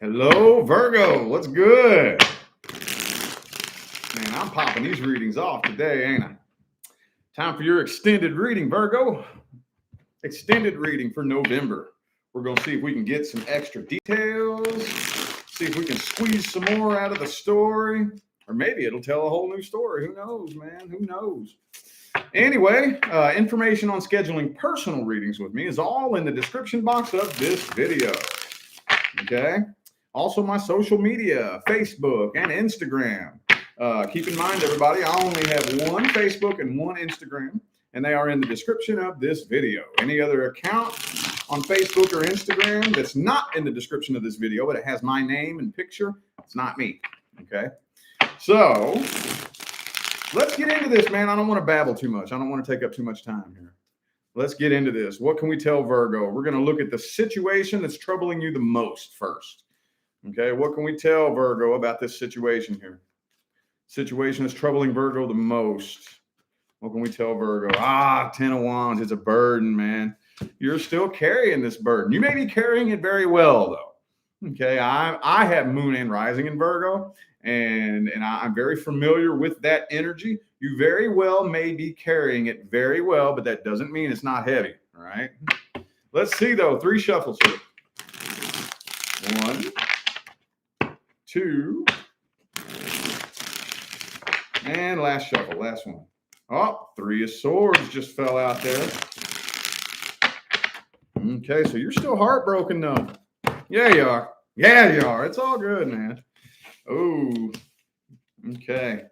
Hello, Virgo. What's good? Man, I'm popping these readings off today, ain't I? Time for your extended reading, Virgo. Extended reading for November. We're going to see if we can get some extra details, see if we can squeeze some more out of the story, or maybe it'll tell a whole new story. Who knows, man? Who knows? Anyway, information on scheduling personal readings with me is all in the description box of this video. Okay? Also, my social media, Facebook and Instagram. Keep in mind, everybody, I only have one Facebook and one Instagram, and they are in the description of this video. Any other account on Facebook or Instagram that's not in the description of this video, but it has my name and picture, it's not me. Okay? So, let's get into this, man. I don't want to babble too much. I don't want to take up too much time here. Let's get into this. What can we tell Virgo? We're going to look at the situation that's troubling you the most first. Okay, what can we tell Virgo about this situation here? Situation is troubling Virgo the most. What can we tell Virgo? 10 of Wands. It's a burden, man. You're still carrying this burden. You may be carrying it very well, though. Okay, I have Moon and Rising in Virgo, and I'm very familiar with that energy. You very well may be carrying it very well, but that doesn't mean it's not heavy. All right. Let's see, though. 3 shuffles here. 1, 2, and last shuffle, last one. 3 of Swords just fell out there. Okay, so you're still heartbroken, though. Yeah, you are. Yeah, you are. It's all good, man. Oh, okay.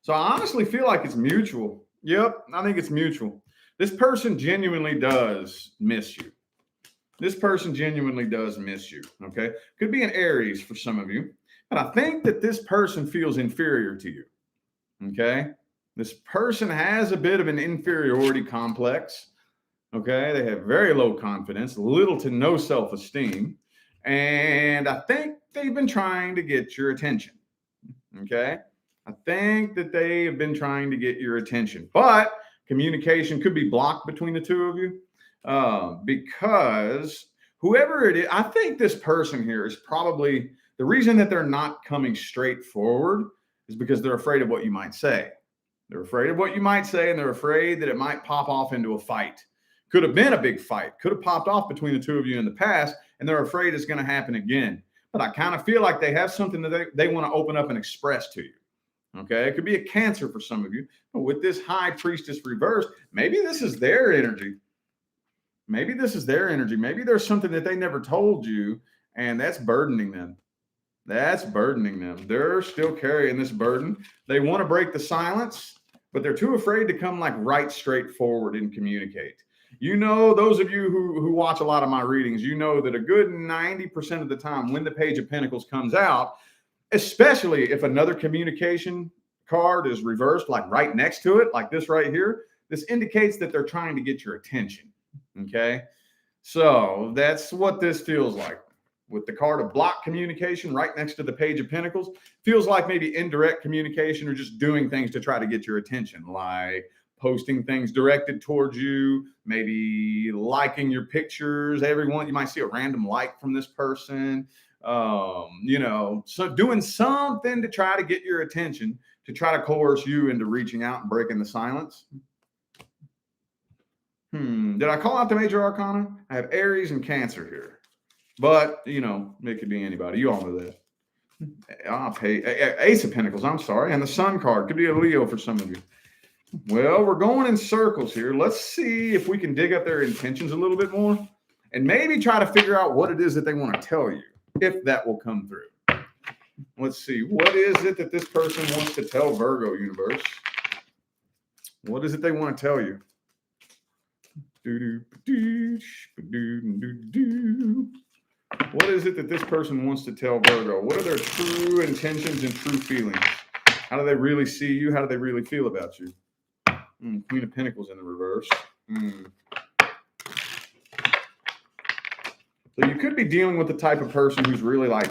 So I honestly feel like it's mutual. Yep, I think it's mutual. This person genuinely does miss you. This person genuinely does miss you, okay? Could be an Aries for some of you. But I think that this person feels inferior to you, okay? This person has a bit of an inferiority complex, okay? They have very low confidence, little to no self-esteem, and I think they've been trying to get your attention, okay? I think that they have been trying to get your attention, but communication could be blocked between the two of you because whoever it is, I think this person here is probably... The reason that they're not coming straight forward is because they're afraid of what you might say. They're afraid of what you might say, and they're afraid that it might pop off into a fight. Could have been a big fight. Could have popped off between the two of you in the past, and they're afraid it's going to happen again. But I kind of feel like they have something that they want to open up and express to you. Okay? It could be a Cancer for some of you. But with this High Priestess reversed, maybe this is their energy. Maybe this is their energy. Maybe there's something that they never told you, and that's burdening them. That's burdening them. They're still carrying this burden. They want to break the silence, but they're too afraid to come like right straight forward and communicate. You know, those of you who watch a lot of my readings, you know that a good 90% of the time when the Page of Pentacles comes out, especially if another communication card is reversed, like right next to it, like this right here, this indicates that they're trying to get your attention. Okay. So that's what this feels like. With the card of block communication right next to the Page of Pentacles, feels like maybe indirect communication or just doing things to try to get your attention, like posting things directed towards you, maybe liking your pictures. Everyone, you might see a random like from this person, so doing something to try to get your attention, to try to coerce you into reaching out and breaking the silence. Did I call out the major arcana? I have Aries and Cancer here. But, it could be anybody. You all know that. Ace of Pentacles, I'm sorry. And the Sun card. Could be a Leo for some of you. Well, we're going in circles here. Let's see if we can dig up their intentions a little bit more. And maybe try to figure out what it is that they want to tell you. If that will come through. Let's see. What is it that this person wants to tell Virgo universe? What is it they want to tell you? What is it that this person wants to tell Virgo? What are their true intentions and true feelings? How do they really see you? How do they really feel about you? Queen of Pentacles in the reverse. So you could be dealing with the type of person who's really like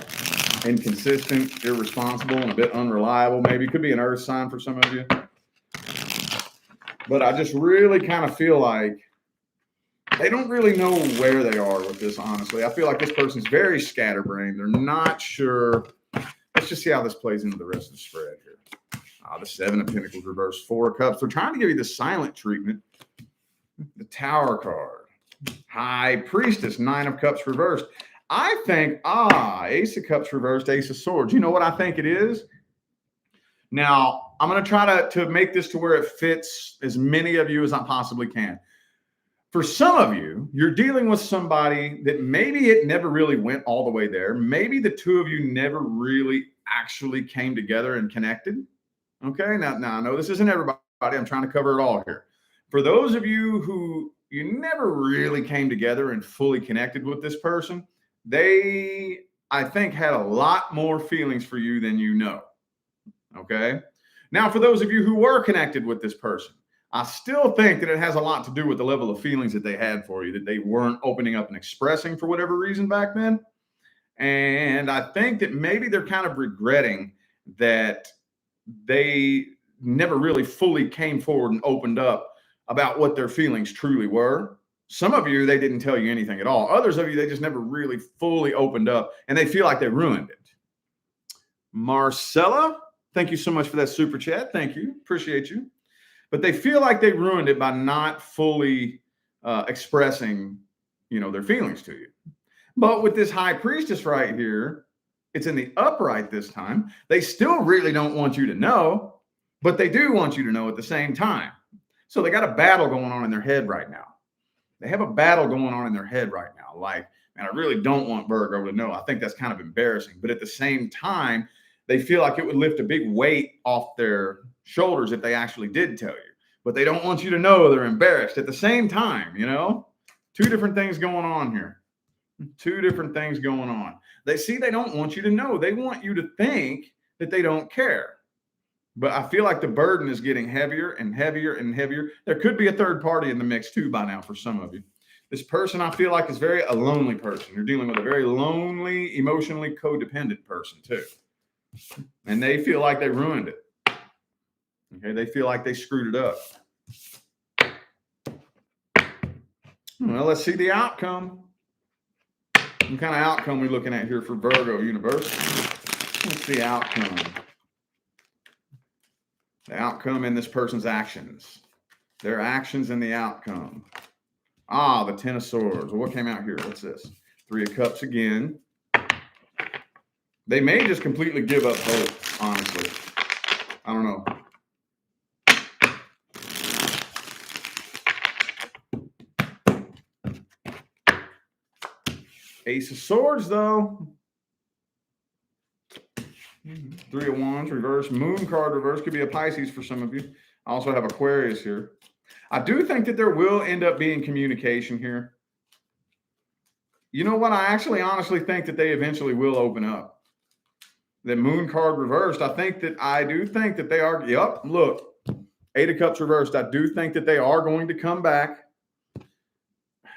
inconsistent, irresponsible, and a bit unreliable. Maybe it could be an earth sign for some of you. But I just really kind of feel like They don't really know where they are with this, honestly. I feel like this person's very scatterbrained. They're not sure. Let's just see how this plays into the rest of the spread here. The Seven of Pentacles reversed, Four of Cups. They're trying to give you the silent treatment. The Tower card. High Priestess, Nine of Cups reversed. I think, Ace of Cups reversed, Ace of Swords. You know what I think it is? Now, I'm going to try to make this to where it fits as many of you as I possibly can. For some of you, you're dealing with somebody that maybe it never really went all the way there. Maybe the two of you never really actually came together and connected. Okay, now I know this isn't everybody. I'm trying to cover it all here. For those of you who you never really came together and fully connected with this person, they, I think, had a lot more feelings for you than you know. Okay, now for those of you who were connected with this person, I still think that it has a lot to do with the level of feelings that they had for you, that they weren't opening up and expressing for whatever reason back then. And I think that maybe they're kind of regretting that they never really fully came forward and opened up about what their feelings truly were. Some of you, they didn't tell you anything at all. Others of you, they just never really fully opened up and they feel like they ruined it. Marcella, thank you so much for that super chat. Thank you. Appreciate you. But they feel like they ruined it by not fully expressing, their feelings to you. But with this High Priestess right here, it's in the upright this time. They still really don't want you to know, but they do want you to know at the same time. So they got a battle going on in their head right now. They have a battle going on in their head right now. Like, man, I really don't want Virgo to know. I think that's kind of embarrassing. But at the same time, they feel like it would lift a big weight off their shoulders if they actually did tell you. But they don't want you to know they're embarrassed at the same time, Two different things going on here. Two different things going on. They don't want you to know. They want you to think that they don't care. But I feel like the burden is getting heavier and heavier and heavier. There could be a third party in the mix too by now for some of you. This person I feel like is a lonely person. You're dealing with a very lonely, emotionally codependent person too. And they feel like they ruined it. Okay, they feel like they screwed it up. Well, let's see the outcome. What kind of outcome are we looking at here for Virgo University? What's the outcome? The outcome in this person's actions. Their actions and the outcome. The Ten of Swords. Well, what came out here? What's this? Three of Cups again. They may just completely give up hope, honestly. I don't know. Ace of Swords, though. Three of Wands, reverse. Moon card, reverse. Could be a Pisces for some of you. I also have Aquarius here. I do think that there will end up being communication here. You know what? I actually honestly think that they eventually will open up. The Moon card reversed. I do think that they are. Yep. Look, Eight of Cups reversed. I do think that they are going to come back.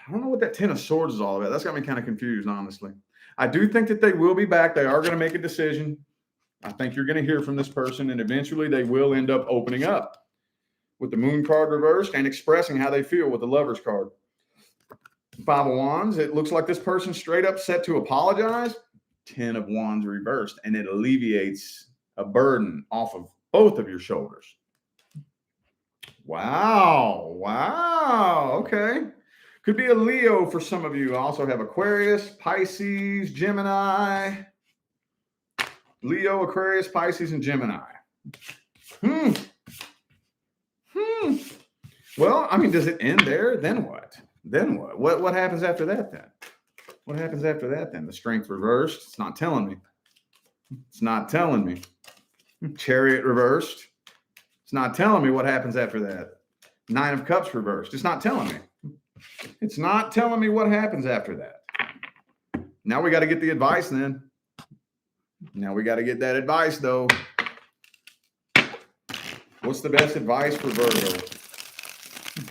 I don't know what that Ten of Swords is all about. That's got me kind of confused, honestly. I do think that they will be back. They are going to make a decision. I think you're going to hear from this person, and eventually they will end up opening up with the Moon card reversed and expressing how they feel with the Lovers card. Five of Wands. It looks like this person's straight up set to apologize. 10 of Wands reversed, and it alleviates a burden off of both of your shoulders. Wow. Okay. Could be a Leo for some of you. I also have Aquarius, Pisces, Gemini. Leo, Aquarius, Pisces, and Gemini. Well, I mean, does it end there? Then what? What happens after that then? What happens after that then? The Strength reversed. It's not telling me. Chariot reversed. It's not telling me what happens after that. Nine of Cups reversed. It's not telling me. It's not telling me what happens after that. Now we got to get the advice then. Now we got to get that advice though. What's the best advice for Virgo?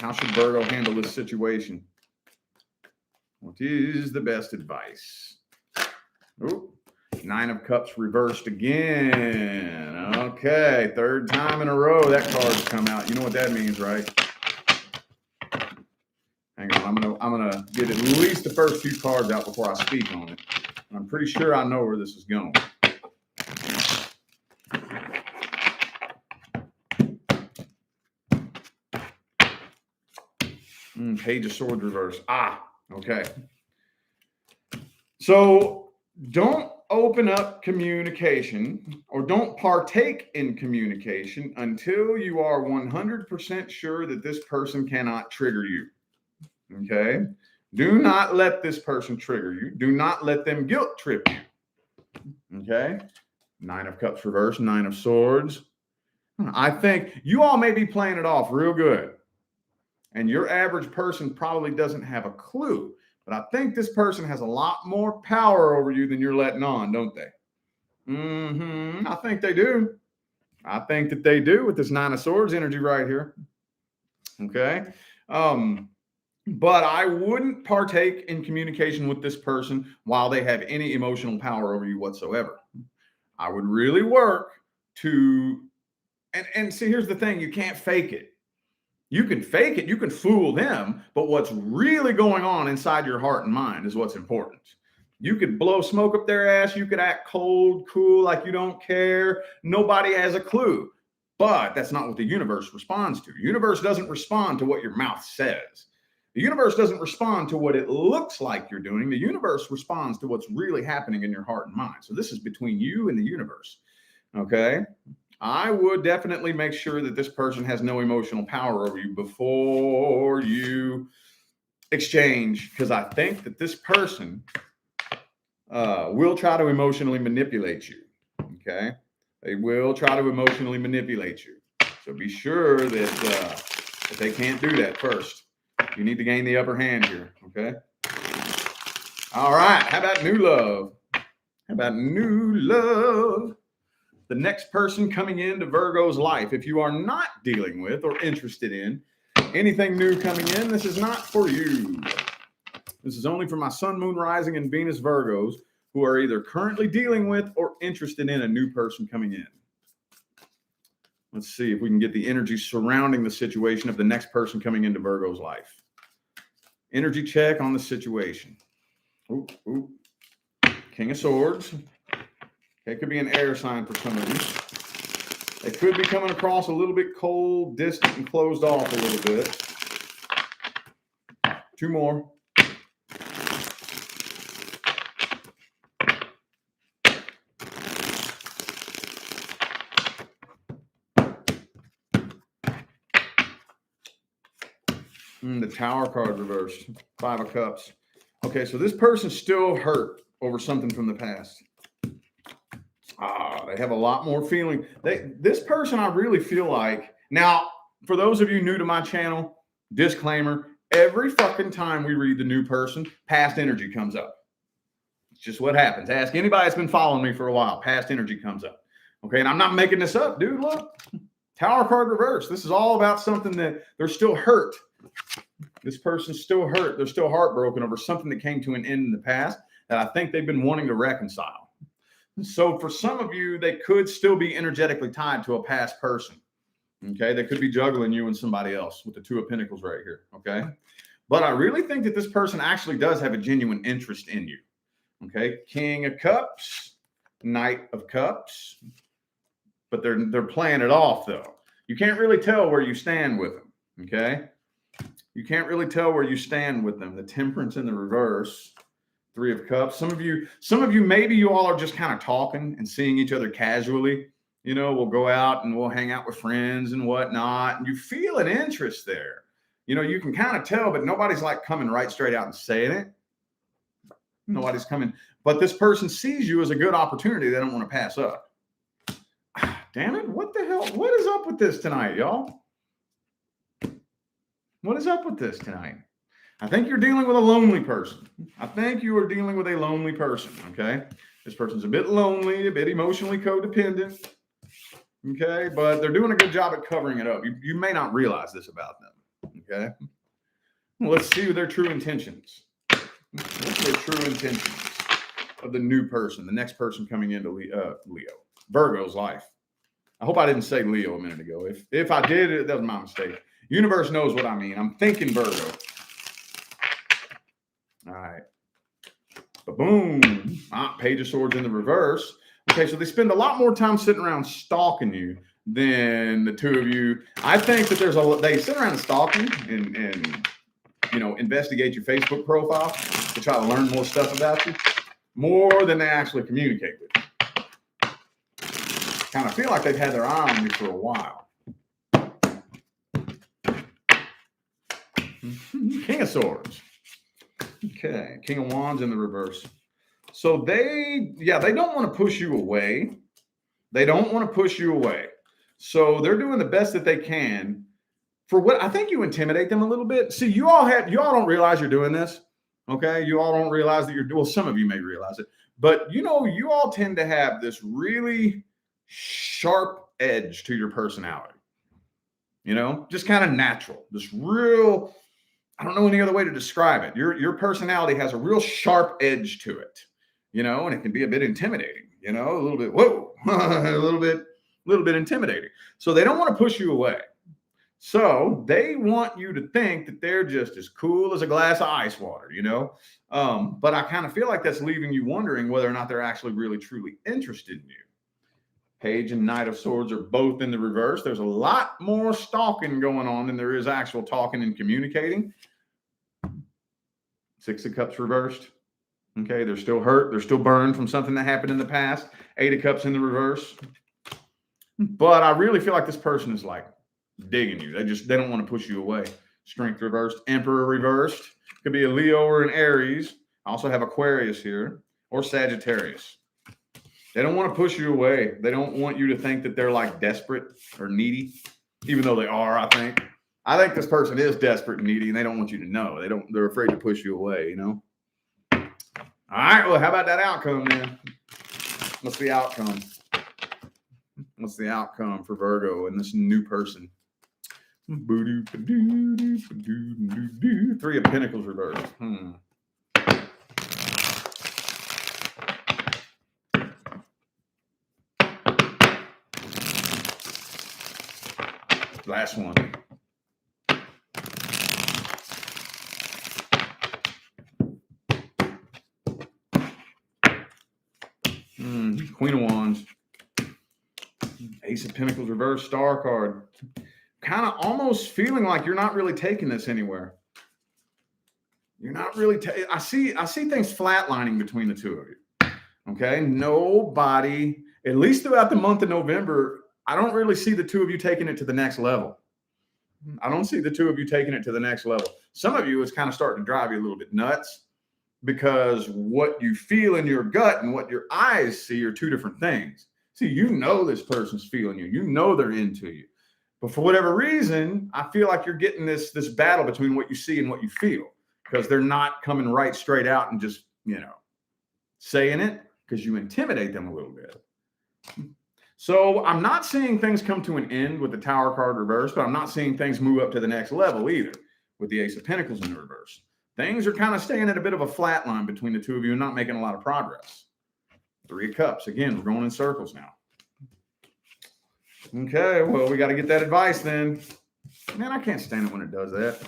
How should Virgo handle this situation? What is the best advice? Oh, Nine of Cups reversed again. Okay, third time in a row that card's come out. You know what that means, right? Hang on, gonna get at least the first few cards out before I speak on it. And I'm pretty sure I know where this is going. Page of Swords reverse. Okay. So don't open up communication or don't partake in communication until you are 100% sure that this person cannot trigger you. Okay. Do not let this person trigger you. Do not let them guilt trip you. Okay. 9 of Cups reverse, 9 of Swords. I think you all may be playing it off real good. And your average person probably doesn't have a clue. But I think this person has a lot more power over you than you're letting on, don't they? I think they do. I think that they do with this 9 of Swords energy right here. Okay. But I wouldn't partake in communication with this person while they have any emotional power over you whatsoever. I would really work to, and see, here's the thing, you can't fake it. You can fake it, you can fool them, but what's really going on inside your heart and mind is what's important. You could blow smoke up their ass, you could act cold, cool, like you don't care. Nobody has a clue. But that's not what the universe responds to. The universe doesn't respond to what your mouth says. The universe doesn't respond to what it looks like you're doing. The universe responds to what's really happening in your heart and mind. So this is between you and the universe. Okay? I would definitely make sure that this person has no emotional power over you before you exchange, because I think that this person will try to emotionally manipulate you. Okay? They will try to emotionally manipulate you. So be sure that they can't do that first. You need to gain the upper hand here. Okay? All right. How about new love? How about new love? The next person coming into Virgo's life. If you are not dealing with or interested in anything new coming in, this is not for you. This is only for my Sun, Moon, Rising, and Venus Virgos who are either currently dealing with or interested in a new person coming in. Let's see if we can get the energy surrounding the situation of the next person coming into Virgo's life. Energy check on the situation. King of Swords. Okay, it could be an air sign for some of you. They could be coming across a little bit cold, distant, and closed off a little bit. 2 more. The Tower card reversed. 5 of Cups. Okay, so this person's still hurt over something from the past. They have a lot more feeling. This person, I really feel like, now, for those of you new to my channel, disclaimer, every fucking time we read the new person, past energy comes up. It's just what happens. Ask anybody that's been following me for a while. Past energy comes up. Okay, and I'm not making this up, dude. Look, Tower card reversed. This is all about something that they're still hurt. This person's still hurt. They're still heartbroken over something that came to an end in the past that I think they've been wanting to reconcile. So for some of you, they could still be energetically tied to a past person. Okay, they could be juggling you and somebody else with the 2 of Pentacles right here. Okay, but I really think that this person actually does have a genuine interest in you. Okay, King of Cups, Knight of Cups, but they're playing it off though. You can't really tell where you stand with them. Okay, you can't really tell where you stand with them. The Temperance in the reverse. 3 of Cups. Some of you, maybe you all are just kind of talking and seeing each other casually. You know, we'll go out and we'll hang out with friends and whatnot. And you feel an interest there. You know, you can kind of tell, but nobody's like coming right straight out and saying it. Nobody's coming. But this person sees you as a good opportunity they don't want to pass up. Damn it. What the hell? What is up with this tonight, y'all? What is up with this tonight? I think you're dealing with a lonely person. I think you are dealing with a lonely person, okay? This person's a bit lonely, a bit emotionally codependent, okay? But they're doing a good job at covering it up. You may not realize this about them, okay? Well, let's see their true intentions. What's their true intentions of the new person, the next person coming into Leo, Virgo's life? I hope I didn't say Leo a minute ago. If I did, that was my mistake. Universe knows what I mean. I'm thinking Virgo. right. Boom. Page of Swords in the reverse. Okay, so they spend a lot more time sitting around stalking you than the two of you. I think that they sit around and stalk you and investigate your Facebook profile to try to learn more stuff about you, more than they actually communicate with you. Kind of feel like they've had their eye on you for a while. King of Swords. Okay, King of Wands in the reverse. So they don't want to push you away. They don't want to push you away. So they're doing the best that they can. For what I think you intimidate them a little bit. See, you all don't realize you're doing this. Okay, you all don't realize that well, some of you may realize it, but you all tend to have this really sharp edge to your personality. Just kind of natural, this real. I don't know any other way to describe it. Your personality has a real sharp edge to it, and it can be a bit intimidating, a little bit, whoa, a little bit intimidating. So they don't want to push you away. So they want you to think that they're just as cool as a glass of ice water, But I kind of feel like that's leaving you wondering whether or not they're actually really, truly interested in you. Page and Knight of Swords are both in the reverse. There's a lot more stalking going on than there is actual talking and communicating. Six of Cups reversed. Okay, they're still hurt. They're still burned from something that happened in the past. Eight of Cups in the reverse. But I really feel like this person is like digging you. They don't want to push you away. Strength reversed. Emperor reversed. Could be a Leo or an Aries. I also have Aquarius here. Or Sagittarius. They don't want to push you away. They don't want you to think that they're like desperate or needy. Even though they are, I think. I think this person is desperate and needy, and they don't want you to know. They're afraid to push you away, All right, well, how about that outcome, then? What's the outcome? What's the outcome for Virgo and this new person? Three of Pentacles reversed. Last one. Queen of Wands. Ace of Pentacles reverse, Star card. Kind of almost feeling like you're not really taking this anywhere. You're not really I see things flatlining between the two of you. Okay? Nobody, at least throughout the month of November, I don't really see the two of you taking it to the next level. I don't see the two of you taking it to the next level. Some of you is kind of starting to drive you a little bit nuts because what you feel in your gut and what your eyes see are two different things. See, this person's feeling you. They're into you. But for whatever reason, I feel like you're getting this battle between what you see and what you feel because they're not coming right straight out and just, saying it because you intimidate them a little bit. So I'm not seeing things come to an end with the Tower card reversed, but I'm not seeing things move up to the next level either with the Ace of Pentacles in the reverse. Things are kind of staying at a bit of a flat line between the two of you and not making a lot of progress. Three of Cups. Again, we're going in circles now. Okay, well, we got to get that advice then. Man, I can't stand it when it does that.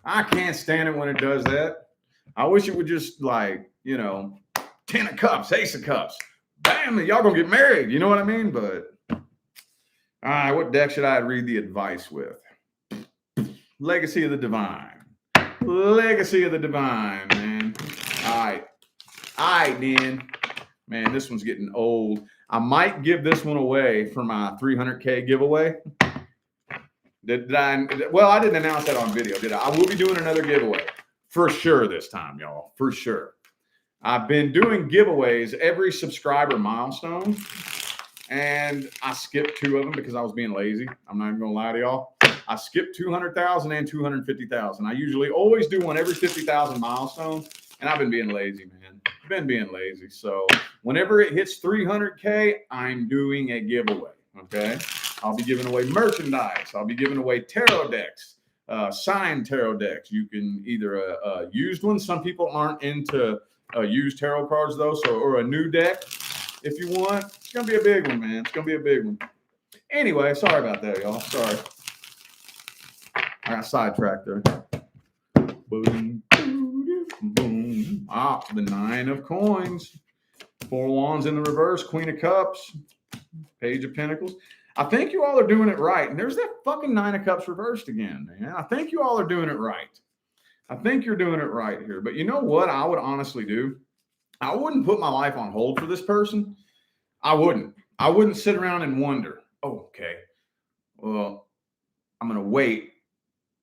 I can't stand it when it does that. I wish it would just 10 of Cups, Ace of Cups. Bam, y'all gonna get married. You know what I mean? But, all right, what deck should I read the advice with? Legacy of the Divine. Legacy of the Divine, man. All right, then. Man, this one's getting old. I might give this one away for my 300K giveaway. Well, I didn't announce that on video, did I? I will be doing another giveaway for sure this time, y'all, for sure. I've been doing giveaways every subscriber milestone, and I skipped 2 of them because I was being lazy. I'm not even going to lie to y'all. I skipped 200,000 and 250,000. I usually always do one every 50,000 milestone, and I've been being lazy, man. Been being lazy. So whenever it hits 300K, I'm doing a giveaway, okay? I'll be giving away merchandise. I'll be giving away tarot decks, signed tarot decks. You can either used ones. Some people aren't into used tarot cards, though, or a new deck if you want. It's going to be a big one, man. It's going to be a big one. Anyway, sorry about that, y'all. Sorry. I got sidetracked there. Boom. The 9 of coins. 4 wands in the reverse. Queen of cups. Page of pentacles. I think you all are doing it right. And there's that fucking 9 of cups reversed again, man. I think you all are doing it right. I think you're doing it right here. But you know what I would honestly do? I wouldn't put my life on hold for this person. I wouldn't sit around and wonder, oh, okay, well, I'm going to wait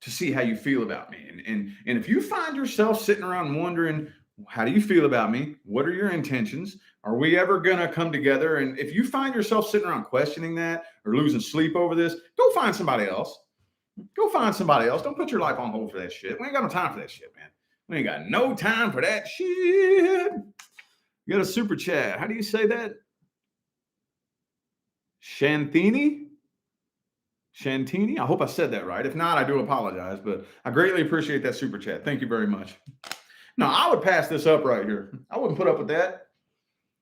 to see how you feel about me. And if you find yourself sitting around wondering, how do you feel about me? What are your intentions? Are we ever going to come together? And if you find yourself sitting around questioning that or losing sleep over this, go find somebody else. Go find somebody else. Don't put your life on hold for that shit. We ain't got no time for that shit, man. We ain't got no time for that shit. You got a super chat. How do you say that? Shantini? I hope I said that right. If not, I do apologize, but I greatly appreciate that super chat. Thank you very much. Now, I would pass this up right here. I wouldn't put up with that.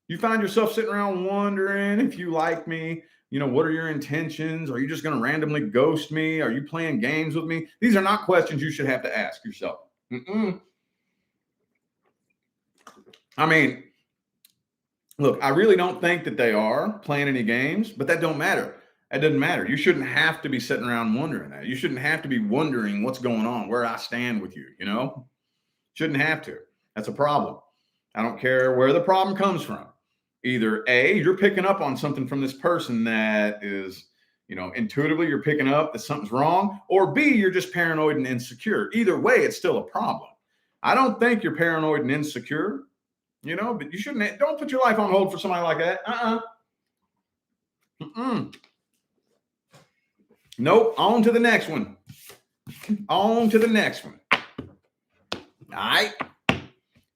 You find yourself sitting around wondering if you like me, what are your intentions? Are you just going to randomly ghost me? Are you playing games with me? These are not questions you should have to ask yourself. I mean, look, I really don't think that they are playing any games, but that don't matter. That doesn't matter. You shouldn't have to be sitting around wondering that. You shouldn't have to be wondering what's going on, where I stand with you, Shouldn't have to. That's a problem. I don't care where the problem comes from. Either A, you're picking up on something from this person that is, intuitively you're picking up that something's wrong, or B, you're just paranoid and insecure. Either way, it's still a problem. I don't think you're paranoid and insecure, but you shouldn't. Don't put your life on hold for somebody like that. Nope. On to the next one. All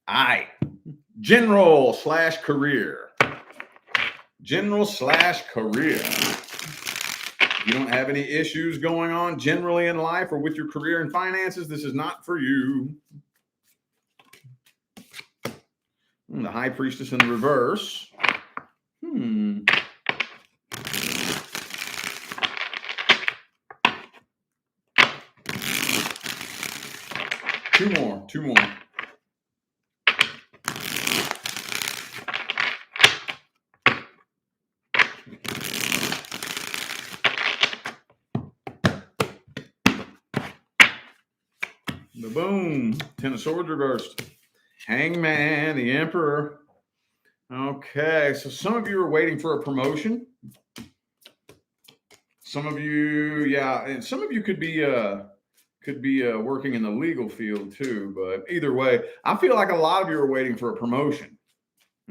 right. General/career. You don't have any issues going on generally in life or with your career and finances, this is not for you. The High Priestess in the reverse. Two more. Boom. 10 of Swords reversed. Hangman, the Emperor. Okay, so some of you are waiting for a promotion. Some of you, and some of you could be working in the legal field too. But either way, I feel like a lot of you are waiting for a promotion.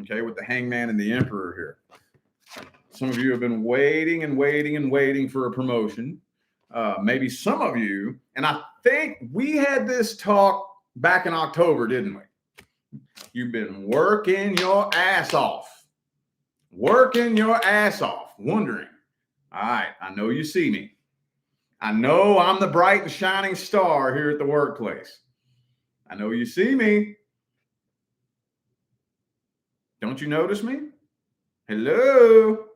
Okay, with the Hangman and the Emperor here. Some of you have been waiting for a promotion. Maybe some of you, and I think we had this talk back in October, didn't we? You've been working your ass off, wondering, all right, I know you see me. I know I'm the bright and shining star here at the workplace. I know you see me. Don't you notice me? Hello?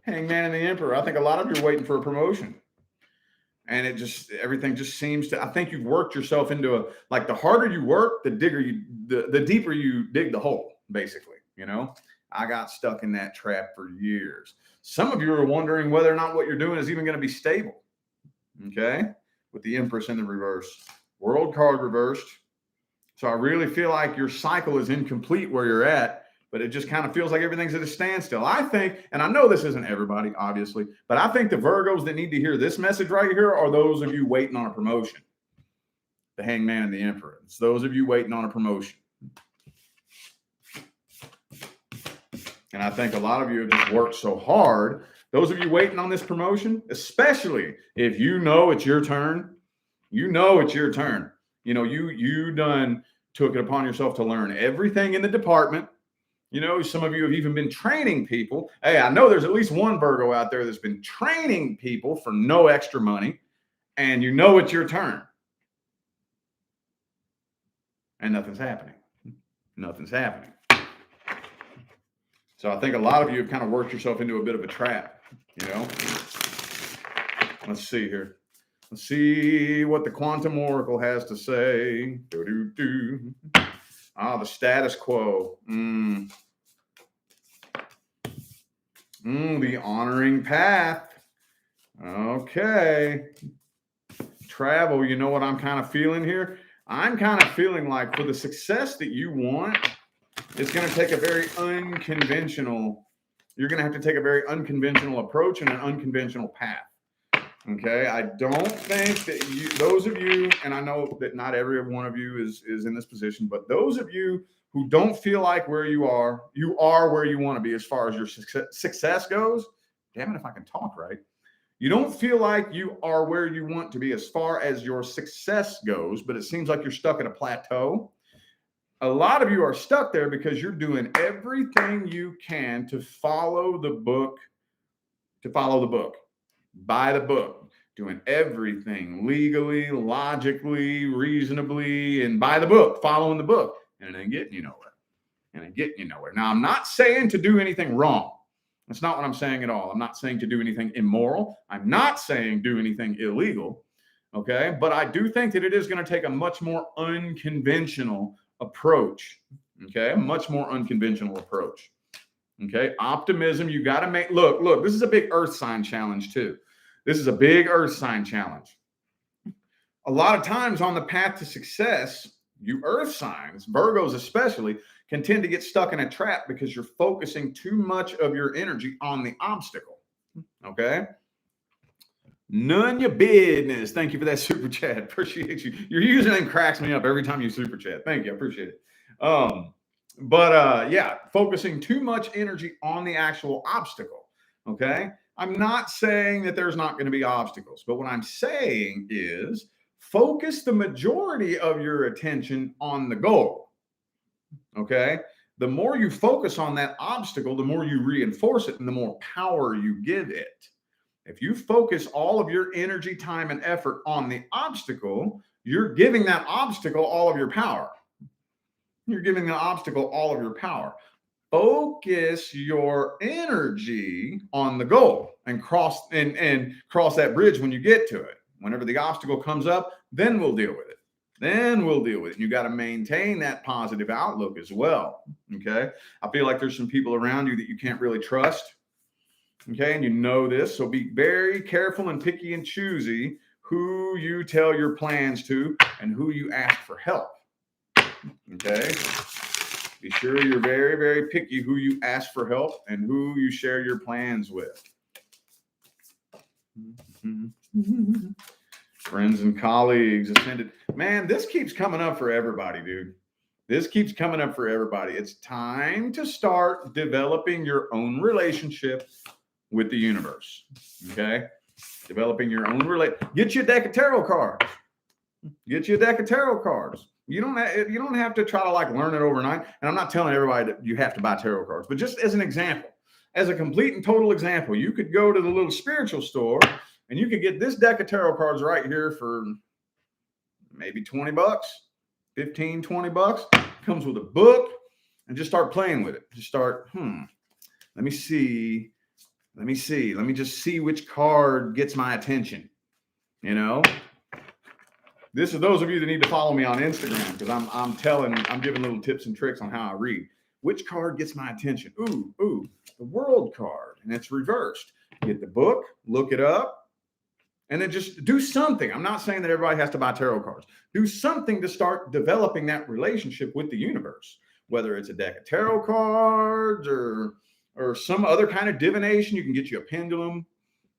Hangman and the Emperor. I think a lot of you are waiting for a promotion. And everything just seems to, I think you've worked yourself into the harder you work, the deeper you dig the hole, basically, I got stuck in that trap for years. Some of you are wondering whether or not what you're doing is even going to be stable. Okay. With the Empress in the reverse, World card reversed. So I really feel like your cycle is incomplete where you're at. But it just kind of feels like everything's at a standstill. I think, and I know this isn't everybody, obviously, but I think the Virgos that need to hear this message right here are those of you waiting on a promotion. The Hangman and the Emperor. It's those of you waiting on a promotion. And I think a lot of you have just worked so hard. Those of you waiting on this promotion, especially if you know it's your turn, you done took it upon yourself to learn everything in the department. Some of you have even been training people. Hey, I know there's at least one Virgo out there that's been training people for no extra money, and it's your turn. And nothing's happening. So I think a lot of you have kind of worked yourself into a bit of a trap, Let's see here. Let's see what the Quantum Oracle has to say. Ah, the status quo. The honoring path. Okay. Travel, you know what I'm kind of feeling here? I'm kind of feeling like for the success that you want, it's going to take a very unconventional, you're going to have to take a very unconventional approach and an unconventional path. Okay. I don't think that you, those of you, and I know that not every one of you is in this position, but those of you who don't feel like where you are where you want to be as far as your success goes. Damn it, if I can talk right. You don't feel like you are where you want to be as far as your success goes, but it seems like you're stuck at a plateau. A lot of you are stuck there because you're doing everything you can to follow the book, buy the book, doing everything legally, logically, reasonably, and by the book, following the book, and it ain't getting you nowhere. Now, I'm not saying to do anything wrong. That's not what I'm saying at all. I'm not saying to do anything immoral. I'm not saying do anything illegal. Okay. But I do think that it is going to take a much more unconventional approach. Okay. A much more unconventional approach. Okay. Optimism. You got to make, look, this is a big earth sign challenge too. This is a big earth sign challenge. A lot of times on the path to success, you earth signs, Virgos especially, can tend to get stuck in a trap because you're focusing too much of your energy on the obstacle. Okay. None your business. Thank you for that super chat. Appreciate you. Your username cracks me up every time you super chat. Thank you. I appreciate it. Yeah, focusing too much energy on the actual obstacle. Okay. I'm not saying that there's not going to be obstacles, but what I'm saying is focus the majority of your attention on the goal. Okay. The more you focus on that obstacle, the more you reinforce it and the more power you give it. If you focus all of your energy, time, and effort on the obstacle, you're giving that obstacle all of your power. You're giving the obstacle all of your power. Focus your energy on the goal and cross that bridge when you get to it. Whenever the obstacle comes up, then we'll deal with it. You got to maintain that positive outlook as well. Okay. I feel like there's some people around you that you can't really trust. Okay. And you know this. So be very careful and picky and choosy who you tell your plans to and who you ask for help. Okay. Be sure you're very, very picky who you ask for help and who you share your plans with. Friends and colleagues, ascended. Man, this keeps coming up for everybody, dude. This keeps coming up for everybody. It's time to start developing your own relationship with the universe. Okay? Developing your own relationship. Get you a deck of tarot cards. You don't have to try to like learn it overnight. And I'm not telling everybody that you have to buy tarot cards, but just as an example, as a complete and total example, you could go to the little spiritual store and you could get this deck of tarot cards right here for maybe $20, 15, $20. Comes with a book and just start playing with it. Just start, let me see. Let me just see which card gets my attention. You know, this is those of you that need to follow me on Instagram because I'm giving little tips and tricks on how I read. Which card gets my attention? Ooh, the World card, and it's reversed. Get the book, look it up, and then just do something. I'm not saying that everybody has to buy tarot cards. Do something to start developing that relationship with the universe, whether it's a deck of tarot cards or some other kind of divination. You can get you a pendulum.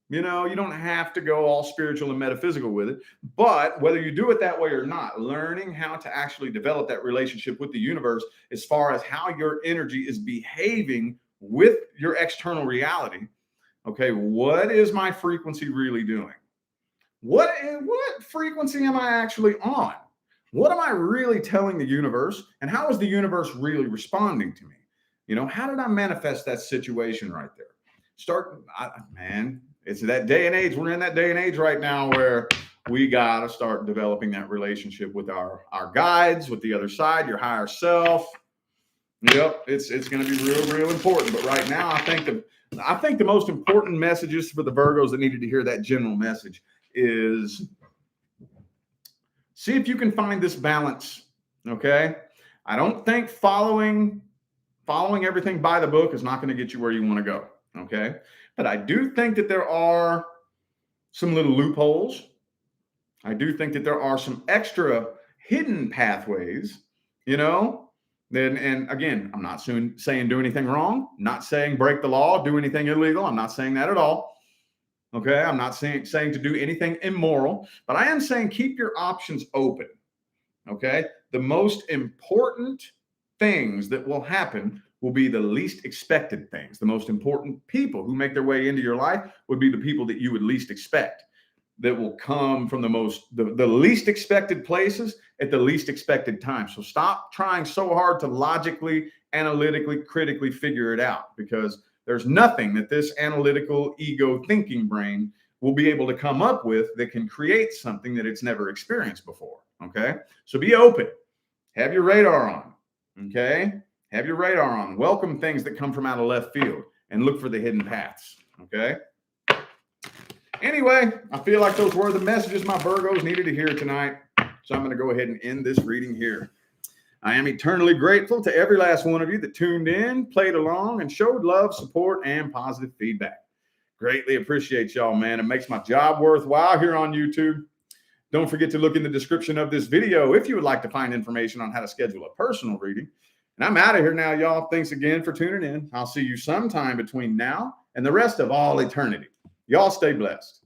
You know, you don't have to go all spiritual and metaphysical with it, but whether you do it that way or not, learning how to actually develop that relationship with the universe as far as how your energy is behaving with your external reality. Okay, what is my frequency really doing? What frequency am I actually on? What am I really telling the universe? And how is the universe really responding to me? You know, how did I manifest that situation right there? It's that day and age. We're in that day and age right now where we got to start developing that relationship with our guides, with the other side, your higher self. Yep, it's going to be real important. But right now, I think the most important messages for the Virgos that needed to hear that general message is see if you can find this balance. Okay. I don't think following everything by the book is not going to get you where you want to go. Okay. But I do think that there are some little loopholes. I do think that there are some extra hidden pathways, and again, I'm not saying do anything wrong, not saying break the law, do anything illegal. I'm not saying that at all. Okay. I'm not saying to do anything immoral, but I am saying keep your options open. Okay. The most important things that will happen will be the least expected things. The most important people who make their way into your life would be the people that you would least expect, that will come from the least expected places at the least expected time. So stop trying so hard to logically, analytically, critically figure it out, because there's nothing that this analytical ego thinking brain will be able to come up with that can create something that it's never experienced before. Okay. So be open. Have your radar on. Okay. Have your radar on. Welcome things that come from out of left field and look for the hidden paths. Okay. Anyway, I feel like those were the messages my Virgos needed to hear tonight. So I'm going to go ahead and end this reading here. I am eternally grateful to every last one of you that tuned in, played along, and showed love, support, and positive feedback. Greatly appreciate y'all, man. It makes my job worthwhile here on YouTube. Don't forget to look in the description of this video if you would like to find information on how to schedule a personal reading. And I'm out of here now, y'all. Thanks again for tuning in. I'll see you sometime between now and the rest of all eternity. Y'all stay blessed.